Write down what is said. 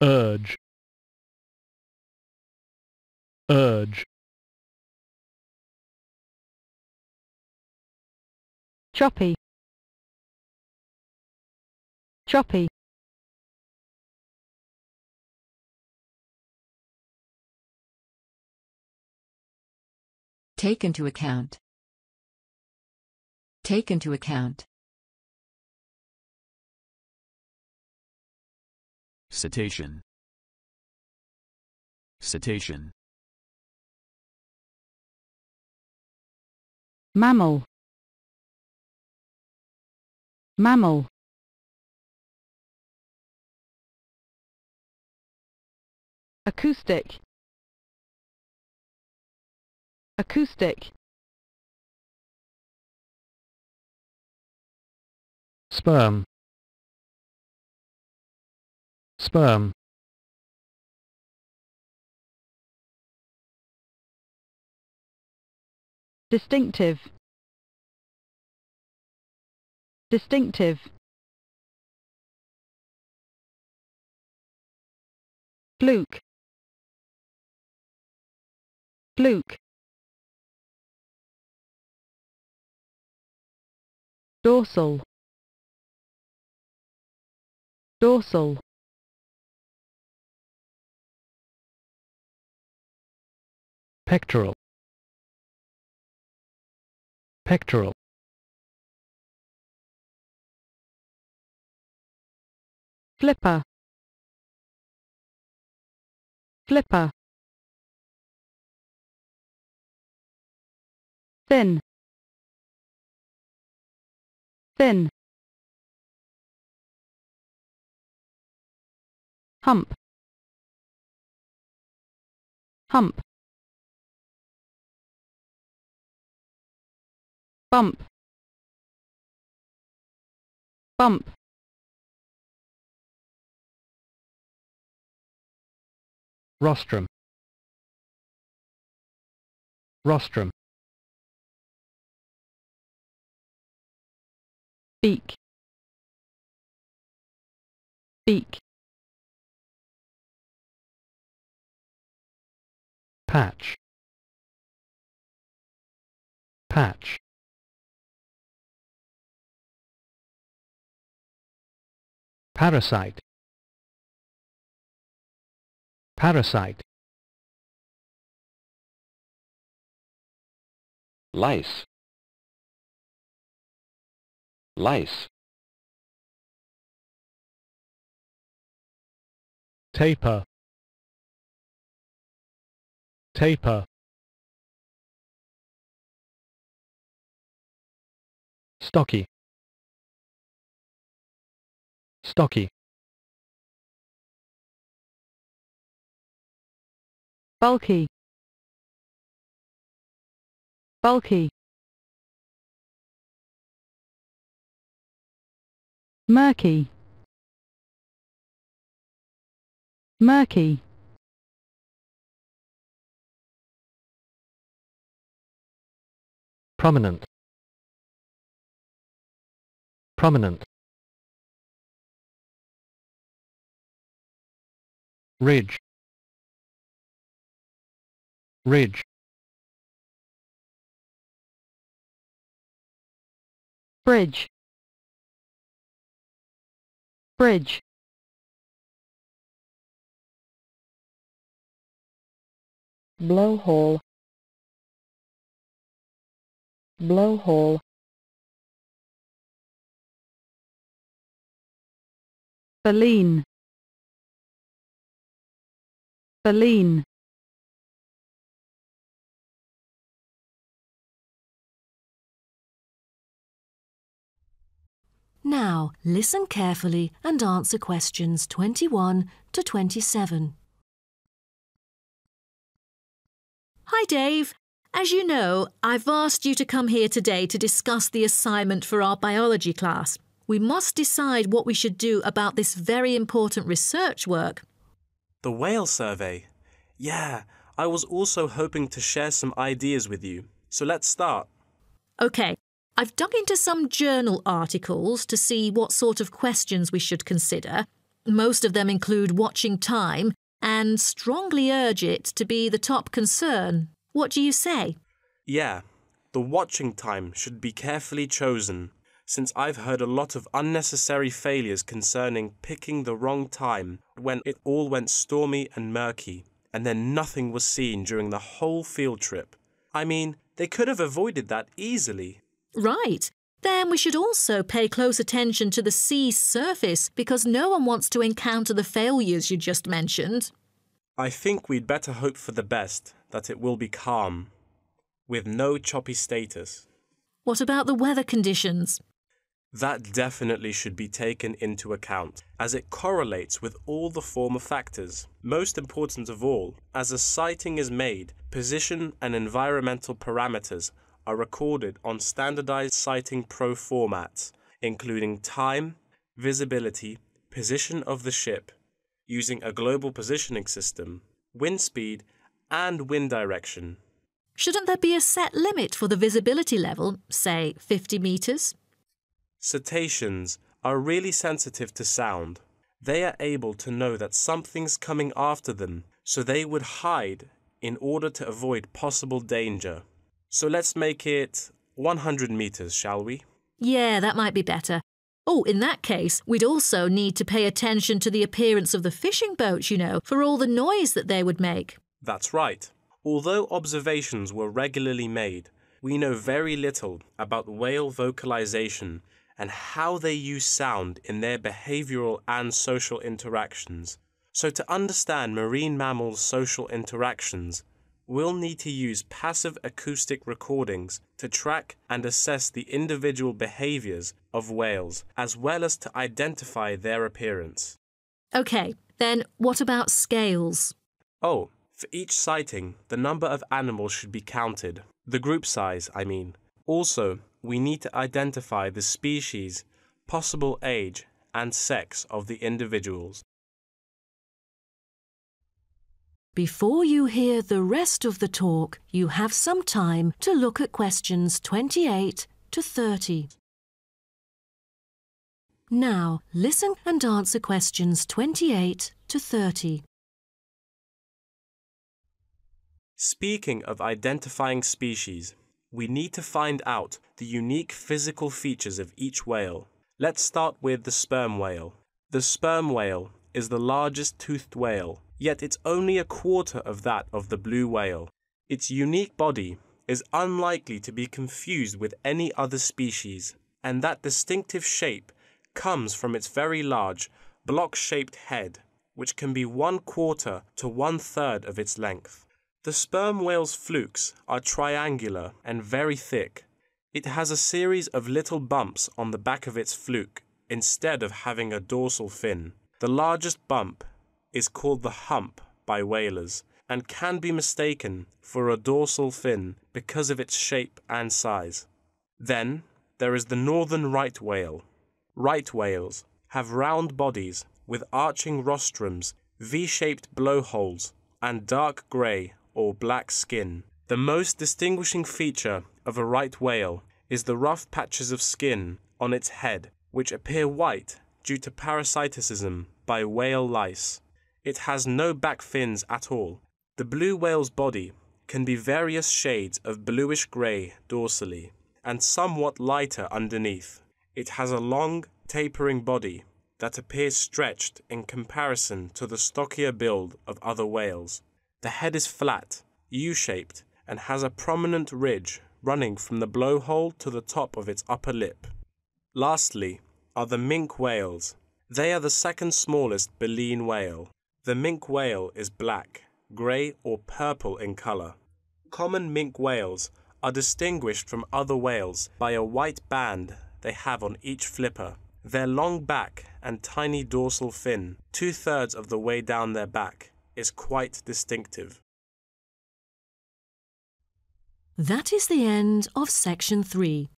urge, urge, choppy, choppy, take into account, take into account, citation, citation, mammal, mammal, acoustic, acoustic, sperm, sperm, distinctive, distinctive, fluke, fluke, dorsal, dorsal, pectoral, pectoral, flipper, flipper, thin, thin, hump, hump, bump, bump, rostrum, rostrum, beak, beak, patch, patch, parasite, parasite, lice, lice, taper, taper, stocky, stocky, bulky, bulky, murky, murky, prominent, prominent, ridge, ridge, bridge, bridge, blowhole, blowhole, baleen, baleen, Now, listen carefully and answer questions 21 to 27. Hi, Dave. As you know, I've asked you to come here today to discuss the assignment for our biology class. We must decide what we should do about this very important research work. The whale survey. Yeah, I was also hoping to share some ideas with you. So let's start. OK, I've dug into some journal articles to see what sort of questions we should consider. Most of them include watching time and strongly urge it to be the top concern. What do you say? Yeah, the watching time should be carefully chosen, since I've heard a lot of unnecessary failures concerning picking the wrong time when it all went stormy and murky, and then nothing was seen during the whole field trip. I mean, they could have avoided that easily. Right. Then we should also pay close attention to the sea's surface because no one wants to encounter the failures you just mentioned. I think we'd better hope for the best, that it will be calm, with no choppy status. What about the weather conditions? That definitely should be taken into account, as it correlates with all the former factors. Most important of all, as a sighting is made, position and environmental parameters are recorded on standardized sighting pro formats, including time, visibility, position of the ship, using a global positioning system, wind speed, and wind direction. Shouldn't there be a set limit for the visibility level, say 50 metres? Cetaceans are really sensitive to sound. They are able to know that something's coming after them, so they would hide in order to avoid possible danger. So let's make it 100 metres, shall we? Yeah, that might be better. Oh, in that case, we'd also need to pay attention to the appearance of the fishing boats, for all the noise that they would make. That's right. Although observations were regularly made, we know very little about whale vocalization and how they use sound in their behavioral and social interactions. So to understand marine mammals' social interactions, we'll need to use passive acoustic recordings to track and assess the individual behaviors of whales, as well as to identify their appearance. OK, then what about scales? Oh, for each sighting, the number of animals should be counted. The group size, I mean. Also, we need to identify the species, possible age, and sex of the individuals. Before you hear the rest of the talk, you have some time to look at questions 28 to 30. Now, listen and answer questions 28 to 30. Speaking of identifying species, we need to find out the unique physical features of each whale. Let's start with the sperm whale. The sperm whale is the largest toothed whale, yet it's only a quarter of that of the blue whale. Its unique body is unlikely to be confused with any other species, and that distinctive shape comes from its very large, block-shaped head, which can be 1/4 to 1/3 of its length. The sperm whale's flukes are triangular and very thick. It has a series of little bumps on the back of its fluke, instead of having a dorsal fin. The largest bump is called the hump by whalers, and can be mistaken for a dorsal fin because of its shape and size. Then there is the northern right whale. Right whales have round bodies with arching rostrums, V-shaped blowholes, and dark grey or black skin. The most distinguishing feature of a right whale is the rough patches of skin on its head, which appear white due to parasitism by whale lice. It has no back fins at all. The blue whale's body can be various shades of bluish-grey dorsally and somewhat lighter underneath. It has a long, tapering body that appears stretched in comparison to the stockier build of other whales. The head is flat, U-shaped, and has a prominent ridge running from the blowhole to the top of its upper lip. Lastly are the minke whales. They are the second smallest baleen whale. The minke whale is black, grey or purple in colour. Common minke whales are distinguished from other whales by a white band they have on each flipper. Their long back and tiny dorsal fin, 2/3 of the way down their back, is quite distinctive. That is the end of Section 3.